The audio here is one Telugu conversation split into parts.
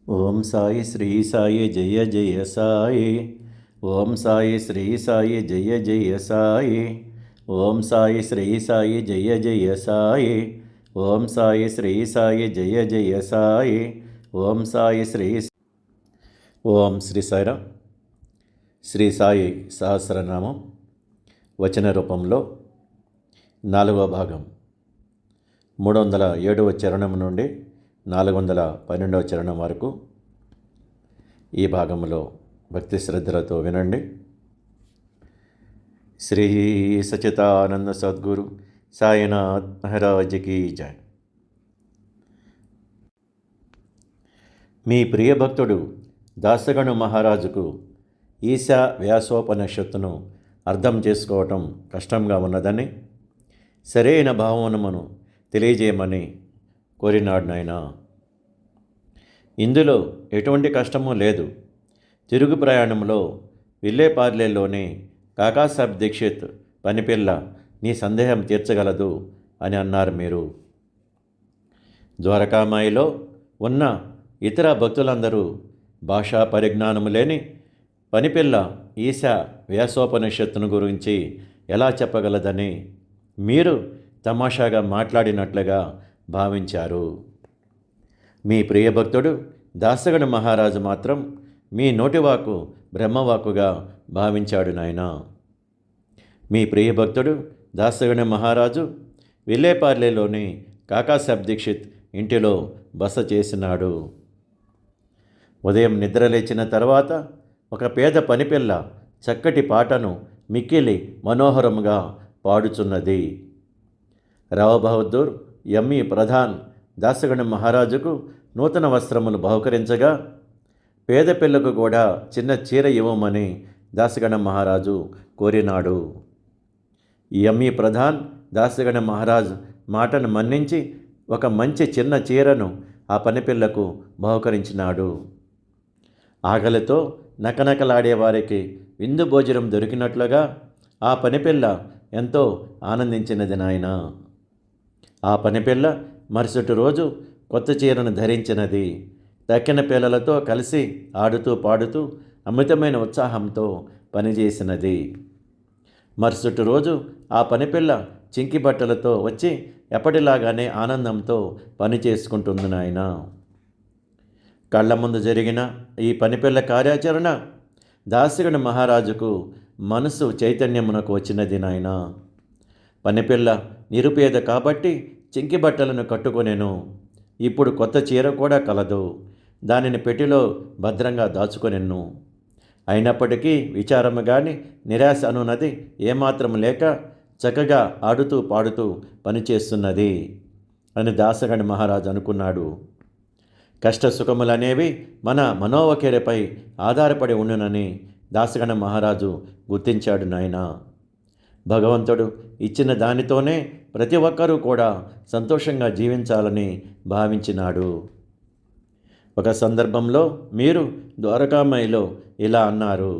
ఓం సాయి శ్రీ సాయి జయ జయ సాయి. ఓం సాయి శ్రీ సాయి జయ జయ సాయి. ఓం సాయి శ్రీ సాయి జయ జయ సాయి. ఓం సాయి శ్రీ సాయి జయ జయ సాయి. ఓం సాయి శ్రీ ఓం శ్రీ సాయిరాం. శ్రీ సాయి సహస్రనామం వచన రూపంలో 4వ భాగం 307వ చరణం నుండి 412వ చరణం వరకు ఈ భాగంలో భక్తి శ్రద్ధలతో వినండి. శ్రీ సచితానంద సద్గురు సాయినాథ్ మహారాజ్కి జై. మీ ప్రియ భక్తుడు దాసగణు మహారాజుకు ఈశా వ్యాసోపనిషత్తును అర్థం చేసుకోవటం కష్టంగా ఉన్నదని, సరైన భావనమును తెలియజేయమని కోరినాడు నాయన. ఇందులో ఎటువంటి కష్టము లేదు. తిరుగు ప్రయాణంలో విల్లేపార్లేలోని కాకాసాబ్ దీక్షిత్ పనిపిల్ల నీ సందేహం తీర్చగలదు అని అన్నారు మీరు. ద్వారకామాయిలో ఉన్న ఇతర భక్తులందరూ భాషా పరిజ్ఞానము లేని పనిపిల్ల ఈశా వ్యాసోపనిషత్తును గురించి ఎలా చెప్పగలదని మీరు తమాషాగా మాట్లాడినట్లుగా భావించారు. మీ ప్రియభక్తుడు దాసగణ మహారాజు మాత్రం మీ నోటివాకు బ్రహ్మవాకుగా భావించాడు నాయన. మీ ప్రియభక్తుడు దాసగణ మహారాజు విల్లేపార్లేలోని కాకాసాబ్ దీక్షిత్ ఇంటిలో బస చేసినాడు. ఉదయం నిద్రలేచిన తర్వాత ఒక పేద పనిపిల్ల చక్కటి పాటను మిక్కిలి మనోహరముగా పాడుచున్నది. రావ్ బహదూర్ ఎమ్మి ప్రధాన్ దాసగణ మహారాజుకు నూతన వస్త్రములు బహుకరించగా, పేద పిల్లకు కూడా చిన్న చీర ఇవ్వమని దాసగణ మహారాజు కోరినాడు. ఎమ్మి ప్రధాన్ దాసగణ మహారాజు మాటను మన్నించి ఒక మంచి చిన్న చీరను ఆ పనిపిల్లకు బహుకరించినాడు. ఆకలితో నకనకలాడేవారికి విందు భోజనం దొరికినట్లుగా ఆ పనిపిల్ల ఎంతో ఆనందించినది నాయన. ఆ పనిపిల్ల మరుసటి రోజు కొత్త చీరను ధరించినది. తక్కిన పిల్లలతో కలిసి ఆడుతూ పాడుతూ అమితమైన ఉత్సాహంతో పనిచేసినది. మరుసటి రోజు ఆ పనిపిల్ల చింకి బట్టలతో వచ్చి ఎప్పటిలాగానే ఆనందంతో పని చేసుకుంటుంది నాయన. కళ్ళ ముందు జరిగిన ఈ పనిపిల్ల కార్యాచరణ దాసగణ మహారాజుకు మనసు చైతన్యమునకు వచ్చినది నాయన. పనిపిల్ల నిరుపేద కాబట్టి చింకి బట్టలను కట్టుకొనెను. ఇప్పుడు కొత్త చీర కూడా కలదు. దానిని పెట్టిలో భద్రంగా దాచుకొనెను. అయినప్పటికీ విచారము కానీ నిరాశ అనున్నది ఏమాత్రం లేక చక్కగా ఆడుతూ పాడుతూ పనిచేస్తున్నది అని దాసగణ మహారాజు అనుకున్నాడు. కష్ట సుఖములనేవి మన మనోవకేరపై ఆధారపడి ఉండునని దాసగణ మహారాజు గుర్తించాడు నాయన. భగవంతుడు ఇచ్చిన దానితోనే ప్రతి ఒక్కరూ కూడా సంతోషంగా జీవించాలని భావించినాడు. ఒక సందర్భంలో మీరు ద్వారకామాయిలో ఇలా అన్నారు: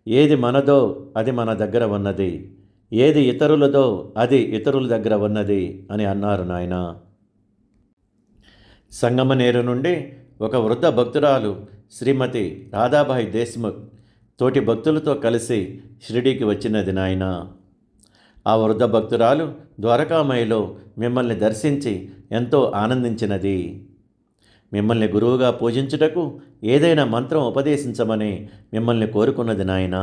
ఏది మనదో అది మన దగ్గర ఉన్నది, ఏది ఇతరులదో అది ఇతరుల దగ్గర ఉన్నది అని అన్నారు నాయన. సంగమనేరు నుండి ఒక వృద్ధ భక్తురాలు శ్రీమతి రాధాబాయి దేశ్ముఖ్ తోటి భక్తులతో కలిసి షిరిడీకి వచ్చినది నాయన. ఆ వృద్ధ భక్తురాలు ద్వారకామాయిలో మిమ్మల్ని దర్శించి ఎంతో ఆనందించినది. మిమ్మల్ని గురువుగా పూజించుటకు ఏదైనా మంత్రం ఉపదేశించమని మిమ్మల్ని కోరుకున్నది నాయన.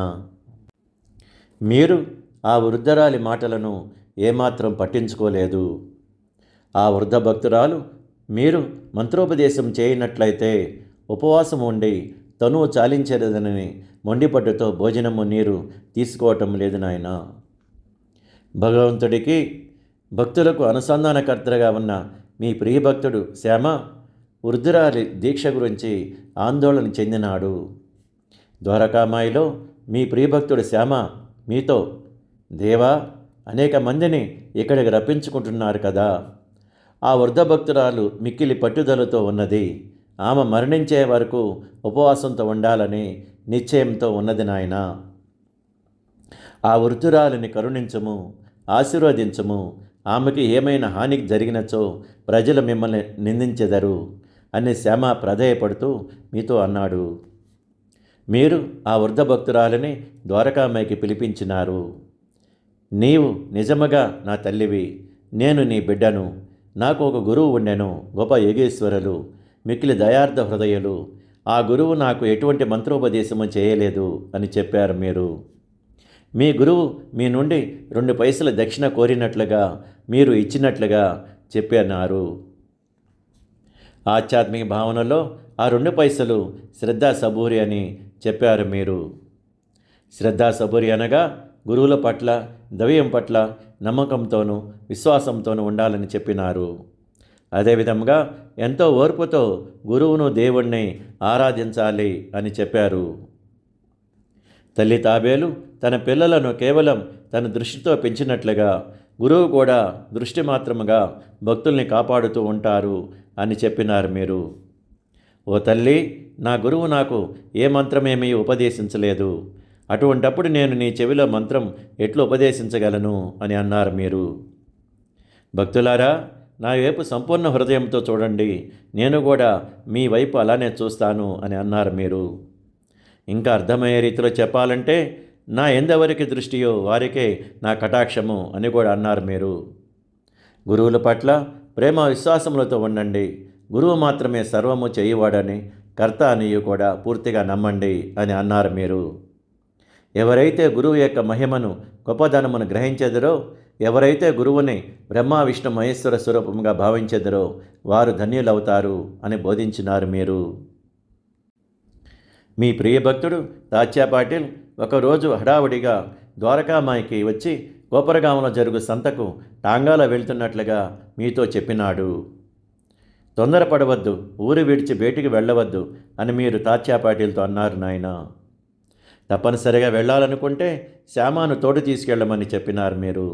మీరు ఆ వృద్ధరాలి మాటలను ఏమాత్రం పట్టించుకోలేదు. ఆ వృద్ధ భక్తురాలు మీరు మంత్రోపదేశం చేయనట్లయితే ఉపవాసం ఉండి తనువు చాలించేదని మొండిపట్టుతో భోజనము నీరు తీసుకోవటం లేదు నాయన. భగవంతుడికి భక్తులకు అనుసంధానకర్తగా ఉన్న మీ ప్రియభక్తుడు శ్యామ వృద్ధురాలి దీక్ష గురించి ఆందోళన చెందినాడు. ద్వారకామాయిలో మీ ప్రియభక్తుడు శ్యామ మీతో, దేవా, అనేక మందిని ఇక్కడికి రప్పించుకుంటున్నారు కదా. ఆ వృద్ధ భక్తురాలు మిక్కిలి పట్టుదలతో ఉన్నది. ఆమె మరణించే వరకు ఉపవాసంతో ఉండాలని నిశ్చయంతో ఉన్నది నాయన. ఆ వృద్ధురాలిని కరుణించము, ఆశీర్వదించము. ఆమెకి ఏమైనా హాని జరిగినచో ప్రజలు మిమ్మల్ని నిందించెదరు. అని శ్యామ ప్రాధేయపడుతూ మీతో అన్నాడు. మీరు ఆ వృద్ధ భక్తురాలిని ద్వారకామాయికి పిలిపించినారు. నీవు నిజముగా నా తల్లివి, నేను నీ బిడ్డను. నాకు ఒక గురువు ఉండెను, గొప్ప యోగేశ్వరులు, మిక్కిలి దయార్థ హృదయులు. ఆ గురువు నాకు ఎటువంటి మంత్రోపదేశము చేయలేదు అని చెప్పారు మీరు. మీ గురువు మీ నుండి 2 పైసల దక్షిణ కోరినట్లుగా మీరు ఇచ్చినట్లుగా చెప్పన్నారు. ఆధ్యాత్మిక భావనలో ఆ 2 పైసలు శ్రద్ధా సబూరి అని చెప్పారు మీరు. శ్రద్ధా సబూరి అనగా గురువుల పట్ల, దైవం పట్ల నమ్మకంతోనూ విశ్వాసంతోనూ ఉండాలని చెప్పినారు. అదేవిధంగా ఎంతో ఓర్పుతో గురువును దేవుణ్ణి ఆరాధించాలి అని చెప్పారు. తల్లి తాబేలు తన పిల్లలను కేవలం తన దృష్టితో పెంచినట్లుగా గురువు కూడా దృష్టి మాత్రముగా భక్తుల్ని కాపాడుతూ ఉంటారు అని చెప్పినారు మీరు. ఓ తల్లి, నా గురువు నాకు ఏ మంత్రమేమీ ఉపదేశించలేదు. అటువంటప్పుడు నేను నీ చెవిలో మంత్రం ఎట్లు ఉపదేశించగలను అని అన్నారు మీరు. భక్తులారా, నా వైపు సంపూర్ణ హృదయంతో చూడండి, నేను కూడా మీ వైపు అలానే చూస్తాను అని అన్నారు మీరు. ఇంకా అర్థమయ్యే రీతిలో చెప్పాలంటే, నా ఎందెవరికి దృష్టియో వారికే నా కటాక్షము అని కూడా అన్నారు మీరు. గురువుల పట్ల ప్రేమ విశ్వాసములతో ఉండండి. గురువు మాత్రమే సర్వము చేయువాడని, కర్త అని కూడా పూర్తిగా నమ్మండి అని అన్నారు మీరు. ఎవరైతే గురువు యొక్క మహిమను, గొప్పదనమును గ్రహించెదరో, ఎవరైతే గురువుని బ్రహ్మ విష్ణు మహేశ్వర స్వరూపంగా భావించెదరో వారు ధన్యులవుతారు అని బోధించినారు మీరు. మీ ప్రియ భక్తుడు తాత్యా పాటిల్ ఒకరోజు హడావుడిగా ద్వారకామాయికి వచ్చి కోపరగామంలో జరుగు సంతకు టాంగాలో వెళ్తున్నట్లుగా మీతో చెప్పినాడు. తొందరపడవద్దు, ఊరు విడిచి బయటికి వెళ్ళవద్దు అని మీరు తాత్యా పాటిల్తో అన్నారు నాయన. తప్పనిసరిగా వెళ్ళాలనుకుంటే శ్యామాను తోడు తీసుకెళ్ళమని చెప్పినారు మీరు.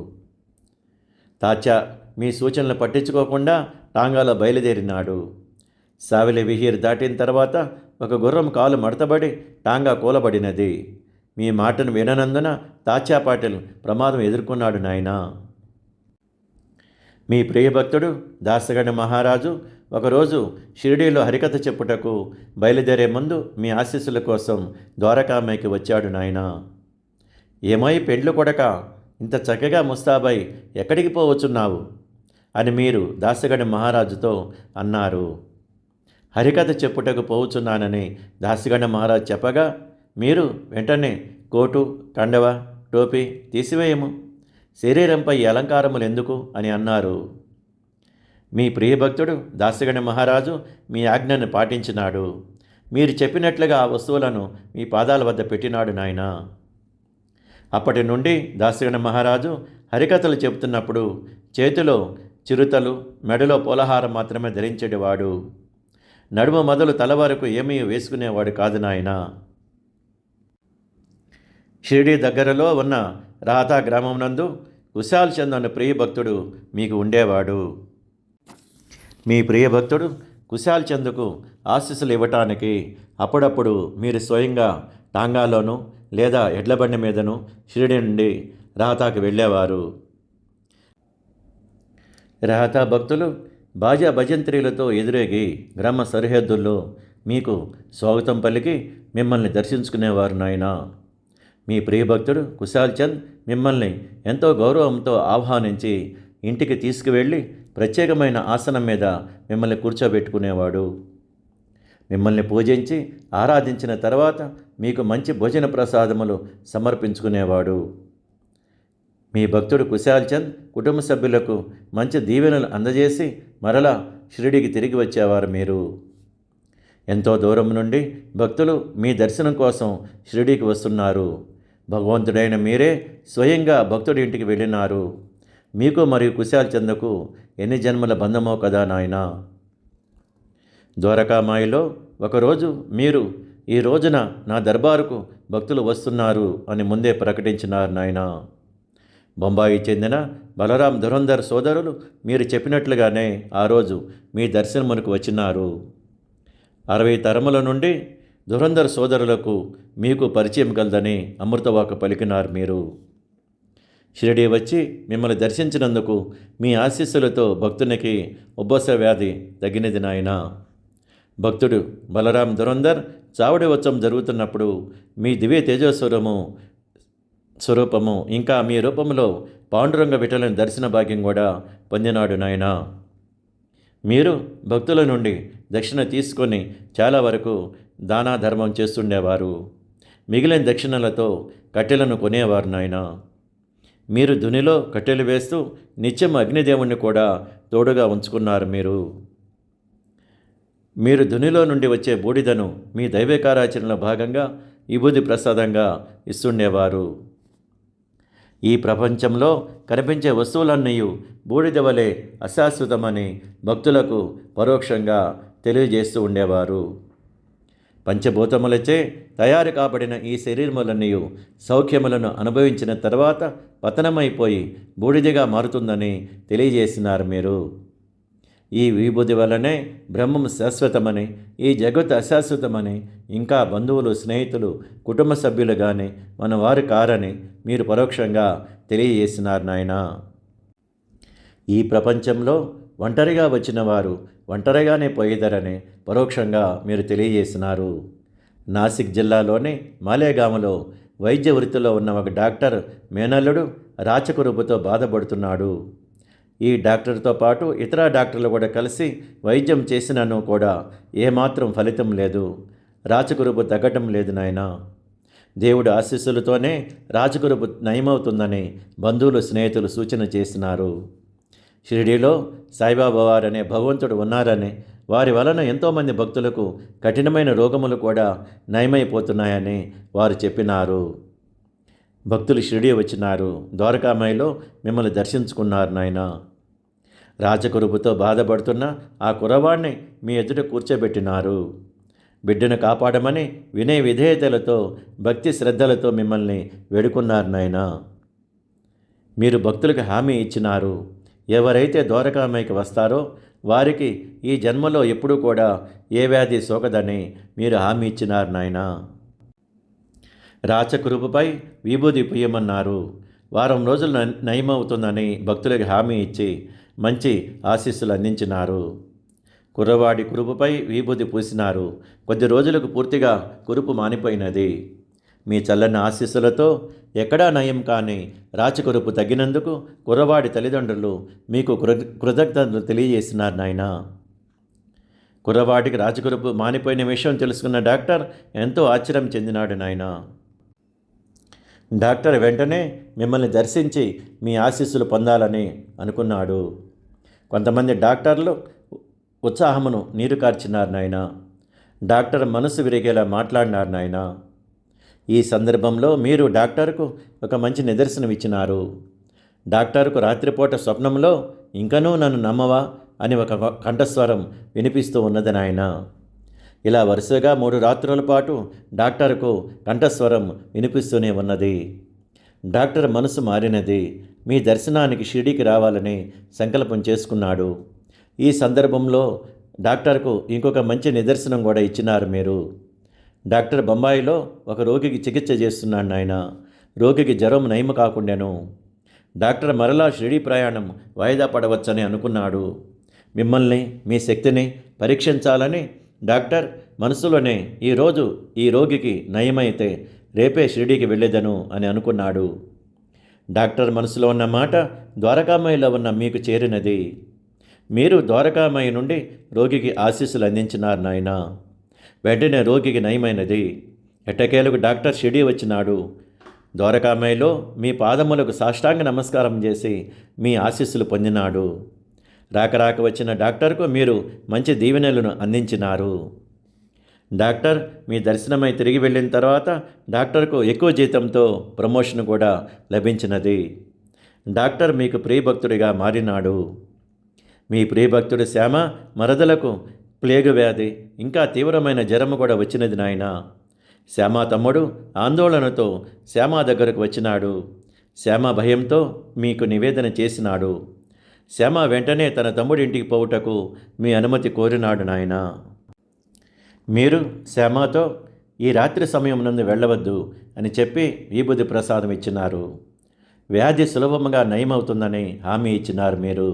తాత్యా మీ సూచనలు పట్టించుకోకుండా టాంగాలో బయలుదేరినాడు. సావిలి విహీర్ దాటిన తర్వాత ఒక గుర్రం కాలు మడతబడి టాంగా కూలబడినది. మీ మాటను విననందున తాత్యా పాటిల్ ప్రమాదం ఎదుర్కొన్నాడు నాయనా. మీ ప్రియభక్తుడు దాసగణ మహారాజు ఒకరోజు షిరిడీలో హరికథ చెప్పుటకు బయలుదేరే ముందు మీ ఆశీస్సుల కోసం ద్వారకామాయికి వచ్చాడు నాయనా. ఏమై పెండ్లు కొడక, ఇంత చక్కగా ముస్తాబై ఎక్కడికి పోవచ్చున్నావు అని మీరు దాసగణ మహారాజుతో అన్నారు. హరికథ చెప్పుటకు పోవచ్చున్నానని దాసగణ మహారాజు చెప్పగా మీరు వెంటనే కోటు, కండవ, టోపీ తీసివేయము, శరీరంపై అలంకారములు ఎందుకు అని అన్నారు. మీ ప్రియభక్తుడు దాసగణ మహారాజు మీ ఆజ్ఞను పాటించినాడు. మీరు చెప్పినట్లుగా ఆ వస్తువులను మీ పాదాల వద్ద పెట్టినాడు నాయన. అప్పటి నుండి దాసగణ మహారాజు హరికథలు చెబుతున్నప్పుడు చేతిలో చిరుతలు, మెడలో పూలహారం మాత్రమే ధరించేవాడు. నడుమ మొదలు తల వరకు ఏమీ వేసుకునేవాడు కాదు నాయన. షిరిడీ దగ్గరలో ఉన్న రాహతా గ్రామం నందు కుశాల్ చంద్ అన్న ప్రియభక్తుడు మీకు ఉండేవాడు. మీ ప్రియభక్తుడు కుశాల్ చంద్కు ఆశీస్సులు ఇవ్వటానికి అప్పుడప్పుడు మీరు స్వయంగా టాంగాలోనూ లేదా ఎడ్లబండి మీదను షిరిడీ నుండి రాహతాకి వెళ్ళేవారు. రాహతా భక్తులు బాజా భజంత్రీలతో ఎదురేగి గ్రామ సరిహద్దుల్లో మీకు స్వాగతం పలికి మిమ్మల్ని దర్శించుకునేవారు నాయన. మీ ప్రియభక్తుడు కుశాల్ చంద్ మిమ్మల్ని ఎంతో గౌరవంతో ఆహ్వానించి ఇంటికి తీసుకువెళ్ళి ప్రత్యేకమైన ఆసనం మీద మిమ్మల్ని కూర్చోబెట్టుకునేవాడు. మిమ్మల్ని పూజించి ఆరాధించిన తర్వాత మీకు మంచి భోజన ప్రసాదములు సమర్పించుకునేవాడు. మీ భక్తుడు కుశాల్ చంద్ కుటుంబ సభ్యులకు మంచి దీవెనలు అందజేసి మరలా షిరిడీకి తిరిగి వచ్చేవారు మీరు. ఎంతో దూరం నుండి భక్తులు మీ దర్శనం కోసం షిరిడీకి వస్తున్నారు. భగవంతుడైన మీరే స్వయంగా భక్తుడి ఇంటికి వెళ్ళినారు. మీకు మరియు కుశాల్ చంద్కు ఎన్ని జన్మల బంధమో కదా నాయన. ద్వారకామాయిలో ఒకరోజు మీరు ఈ రోజున నా దర్బారుకు భక్తులు వస్తున్నారు అని ముందే ప్రకటించినారు నాయన. బొంబాయి చెందిన బలరాం ధురంధర్ సోదరులు మీరు చెప్పినట్లుగానే ఆ రోజు మీ దర్శనమునకు వచ్చినారు. 60 తరముల నుండి ధురంధర్ సోదరులకు మీకు పరిచయం కలదని అమృతవాకు పలికినారు మీరు. షిరిడీ వచ్చి మిమ్మల్ని దర్శించినందుకు మీ ఆశీస్సులతో భక్తునికి ఉబ్బస వ్యాధి తగ్గినది నాయన. భక్తుడు బలరాం దురందర్ చావుడి ఉత్సవం జరుగుతున్నప్పుడు మీ దివ్య స్వరూపము ఇంకా మీ రూపంలో పాండురంగ విఠలని దర్శన భాగ్యం కూడా పొందినాడు నాయన. మీరు భక్తుల నుండి దక్షిణ తీసుకొని చాలా వరకు దానా ధర్మం చేస్తుండేవారు. మిగిలిన దక్షిణలతో కట్టెలను కొనేవారు నాయన. మీరు ధునిలో కట్టెలు వేస్తూ నిత్యం అగ్నిదేవుణ్ణి కూడా తోడుగా ఉంచుకున్నారు. మీరు ధునిలో నుండి వచ్చే బూడిదను మీ దైవకారాచరణలో భాగంగా విభూది ప్రసాదంగా ఇస్తుండేవారు. ఈ ప్రపంచంలో కనిపించే వస్తువులన్నీ బూడిద వలె అశాశ్వతమని భక్తులకు పరోక్షంగా తెలియజేస్తూ ఉండేవారు. పంచభూతములచే తయారు కాబడిన ఈ శరీరములన్నీ సౌఖ్యములను అనుభవించిన తర్వాత పతనమైపోయి బూడిదగా మారుతుందని తెలియజేసినారు మీరు. ఈ విభూది వలనే బ్రహ్మం శాశ్వతమని, ఈ జగత్తు అశాశ్వతమని, ఇంకా బంధువులు, స్నేహితులు, కుటుంబ సభ్యులు కానీ మన వారు కారని మీరు పరోక్షంగా తెలియజేసినారు నాయన. ఈ ప్రపంచంలో ఒంటరిగా వచ్చిన వారు ఒంటరిగానే పోయేదరని పరోక్షంగా మీరు తెలియజేసినారు. నాసిక్ జిల్లాలోని మాలేగామలో వైద్య వృత్తిలో ఉన్న ఒక డాక్టర్ మేనల్లుడు రాచకురుపుతో బాధపడుతున్నాడు. ఈ డాక్టర్తో పాటు ఇతర డాక్టర్లు కూడా కలిసి వైద్యం చేసినను కూడా ఏమాత్రం ఫలితం లేదు. రాచకురుపు తగ్గటం లేదు నాయన. దేవుడు ఆశీస్సులతోనే రాచకురుపు నయమవుతుందని బంధువులు, స్నేహితులు సూచన చేసినారు. షిరిడీలో సాయిబాబా వారనే భగవంతుడు ఉన్నారని, వారి వలన ఎంతోమంది భక్తులకు కఠినమైన రోగములు కూడా నయమైపోతున్నాయని వారు చెప్పినారు. భక్తులు షిరిడీ వచ్చినారు. ద్వారకామాయిలో మిమ్మల్ని దర్శించుకున్నారు నాయన. రాజకురుపుతో బాధపడుతున్న ఆ కుర్రవాణ్ణి మీ ఎదుట కూర్చోబెట్టినారు. బిడ్డను కాపాడమని వినయ విధేయతలతో, భక్తి శ్రద్ధలతో మిమ్మల్ని వేడుకున్నారు నాయన. మీరు భక్తులకు హామీ ఇచ్చినారు. ఎవరైతే ద్వారకామాయికి వస్తారో వారికి ఈ జన్మలో ఎప్పుడూ కూడా ఏ వ్యాధి సోకదని మీరు హామీ ఇచ్చినారు నాయన. రాచకురుపుపై విభూది పుయ్యమన్నారు. వారం రోజులు నయమవుతుందని భక్తులకు హామీ ఇచ్చి మంచి ఆశీస్సులు అందించినారు. కుర్రవాడి కురుపుపై విభూది పూసినారు. కొద్ది రోజులకు పూర్తిగా కురుపు మానిపోయినది. మీ చల్లని ఆశీస్సులతో ఎక్కడా నయం కాని రాచకురుపు తగ్గినందుకు కుర్రవాడి తల్లిదండ్రులు మీకు కృతజ్ఞతలు తెలియజేసినారు నాయన. కుర్రవాడికి రాచకురుపు మానిపోయిన విషయం తెలుసుకున్న డాక్టర్ ఎంతో ఆశ్చర్యం చెందినాడు నాయన. డాక్టర్ వెంటనే మిమ్మల్ని దర్శించి మీ ఆశీస్సులు పొందాలని అనుకున్నాడు. కొంతమంది డాక్టర్లు ఉత్సాహమును నీరు కార్చినారు నాయన. డాక్టర్ మనసు విరిగేలా మాట్లాడినారు నాయన. ఈ సందర్భంలో మీరు డాక్టర్కు ఒక మంచి నిదర్శనం ఇచ్చినారు. డాక్టర్కు రాత్రిపూట స్వప్నంలో ఇంకనూ నన్ను నమ్మవా అని ఒక కంఠస్వరం వినిపిస్తూ ఉన్నది నాయన. ఇలా వరుసగా 3 రాత్రుల పాటు డాక్టర్కు కంఠస్వరం వినిపిస్తూనే ఉన్నది. డాక్టర్ మనసు మారినది. మీ దర్శనానికి షిరిడీకి రావాలని సంకల్పం చేసుకున్నాడు. ఈ సందర్భంలో డాక్టర్కు ఇంకొక మంచి నిదర్శనం కూడా ఇచ్చినారు మీరు. డాక్టర్ బొంబాయిలో ఒక రోగికి చికిత్స చేస్తున్నాడు నాయన. రోగికి జ్వరం నయం కాకుండాను. డాక్టర్ మరలా షిరిడీ ప్రయాణం వాయిదా పడవచ్చని అనుకున్నాడు. మిమ్మల్ని, మీ శక్తిని పరీక్షించాలని డాక్టర్ మనసులోనే ఈరోజు ఈ రోగికి నయమైతే రేపే షిరిడీకి వెళ్ళేదను అని అనుకున్నాడు. డాక్టర్ మనసులో ఉన్న మాట ద్వారకామాయిలో ఉన్న మీకు చేరినది. మీరు ద్వారకామాయి నుండి రోగికి ఆశీస్సులు అందించినారు నాయన. వెంటనే రోగికి నయమైనది. ఎట్టకేలకు డాక్టర్ షిరిడీ వచ్చినాడు. ద్వారకామాయిలో మీ పాదములకు సాష్టాంగ నమస్కారం చేసి మీ ఆశీస్సులు పొందినాడు. రాక వచ్చిన డాక్టర్కు మీరు మంచి దీవెనలను అందించినారు. డాక్టర్ మీ దర్శనమై తిరిగి వెళ్ళిన తర్వాత డాక్టర్కు ఎక్కువ జీతంతో ప్రమోషన్ కూడా లభించినది. డాక్టర్ మీకు ప్రియభక్తుడిగా మారినాడు. మీ ప్రియభక్తుడు శ్యామ మరదలకు ప్లేగు వ్యాధి ఇంకా తీవ్రమైన జ్వరము కూడా వచ్చినది నాయన. శ్యామ తమ్ముడు ఆందోళనతో శ్యామ దగ్గరకు వచ్చినాడు. శ్యామ భయంతో మీకు నివేదన చేసినాడు. శ్యామ వెంటనే తన తమ్ముడి ఇంటికి పోవుటకు మీ అనుమతి కోరినాడు నాయన. మీరు శ్యామతో ఈ రాత్రి సమయం నందు వెళ్ళవద్దు అని చెప్పి విభూది ప్రసాదం ఇచ్చినారు. వ్యాధి సులభంగా నయమవుతుందని హామీ ఇచ్చినారు మీరు.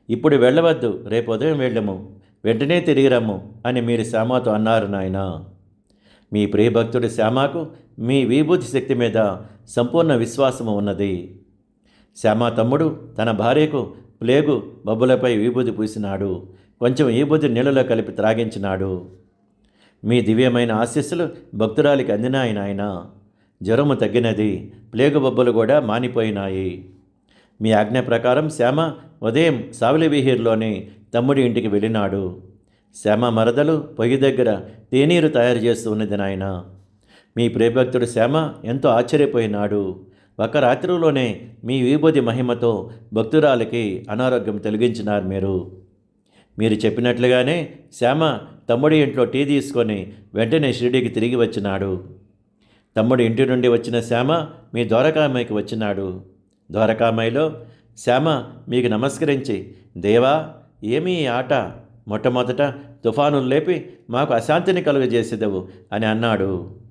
ఇప్పుడు వెళ్ళవద్దు, రేపు ఉదయం వెళ్ళము, వెంటనే తిరిగి రమ్ము అని మీరు శ్యామతో అన్నారు నాయనా. మీ ప్రియభక్తుడి శ్యామకు మీ విభూతి శక్తి మీద సంపూర్ణ విశ్వాసము ఉన్నది. శ్యామ తమ్ముడు తన భార్యకు ప్లేగు బొబ్బలపై విభూతి పూసినాడు. కొంచెం విభూతి నీళ్ళలో కలిపి త్రాగించినాడు. మీ దివ్యమైన ఆశీస్సులు భక్తురాలికి అందినాయి నాయన. జ్వరము తగ్గినది, ప్లేగు బొబ్బలు కూడా మానిపోయినాయి. మీ ఆజ్ఞ ప్రకారం శ్యామ ఉదయం సావిలివిహీర్లోని తమ్ముడి ఇంటికి వెళ్ళినాడు. శ్యామ మరదలు పొయ్యి దగ్గర తేనీరు తయారు చేస్తూ ఉన్నది నాయన. మీ ప్రియభక్తుడు శ్యామ ఎంతో ఆశ్చర్యపోయినాడు. ఒక రాత్రిలోనే మీ విభూతి మహిమతో భక్తురాలికి అనారోగ్యం తొలగించినారు మీరు చెప్పినట్లుగానే శ్యామ తమ్ముడి ఇంట్లో టీ తీసుకొని వెంటనే షిరిడీకి తిరిగి వచ్చినాడు. తమ్ముడి ఇంటి నుండి వచ్చిన శ్యామ మీ ద్వారకామాయికి వచ్చినాడు. ద్వారకామాయిలో శ్యామ మీకు నమస్కరించి, దేవా, ఏమీ ఈ ఆట? మొట్టమొదట తుఫానులు లేపి మాకు అశాంతిని కలుగజేసేదవు అని అన్నాడు.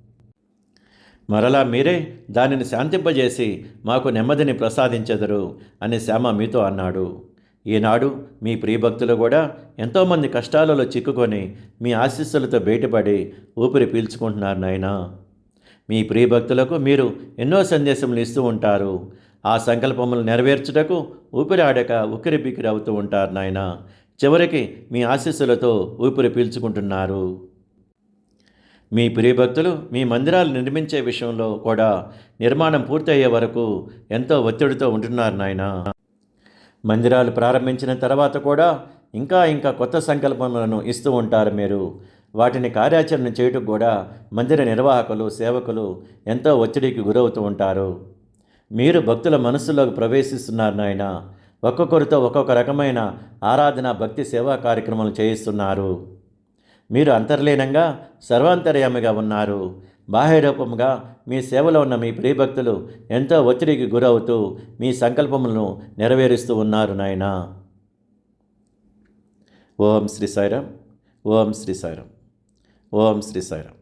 మరలా మీరే దానిని శాంతింపజేసి మాకు నెమ్మదిని ప్రసాదించెదరు అని శ్యామ మీతో అన్నాడు. ఈనాడు మీ ప్రియభక్తులు కూడా ఎంతోమంది కష్టాలలో చిక్కుకొని మీ ఆశీస్సులతో బయటపడి ఊపిరి పీల్చుకుంటున్నారు నాయనా. మీ ప్రియభక్తులకు మీరు ఎన్నో సందేశములు ఇస్తూ ఉంటారు. ఆ సంకల్పములు నెరవేర్చుటకు ఊపిరి ఆడక ఉక్కిరి బిక్కిరి అవుతూ ఉంటారు నాయన. చివరికి మీ ఆశీస్సులతో ఊపిరి పీల్చుకుంటున్నారు. మీ ప్రియభక్తులు మీ మందిరాలు నిర్మించే విషయంలో కూడా నిర్మాణం పూర్తయ్యే వరకు ఎంతో ఒత్తిడితో ఉంటున్నారు నాయన. మందిరాలు ప్రారంభించిన తర్వాత కూడా ఇంకా కొత్త సంకల్పములను ఇస్తూ ఉంటారు మీరు. వాటిని కార్యాచరణ చేయటం కూడా మందిర నిర్వాహకులు, సేవకులు ఎంతో ఒత్తిడికి గురవుతూ ఉంటారు. మీరు భక్తుల మనస్సులోకి ప్రవేశిస్తున్నారు నాయన. ఒక్కొక్కరితో ఒక్కొక్క రకమైన ఆరాధన, భక్తి, సేవా కార్యక్రమాలు చేయిస్తున్నారు. మీరు అంతర్లీనంగా సర్వాంతర్యామిగా ఉన్నారు. బాహ్యరూపంగా మీ సేవలో ఉన్న మీ ప్రియభక్తులు ఎంతో ఒత్తిడికి గురవుతూ మీ సంకల్పములను నెరవేరుస్తూ ఉన్నారు నాయన. ఓం శ్రీ సాయిరాం. ఓం శ్రీ సాయిరాం. ఓం శ్రీ సాయిరాం.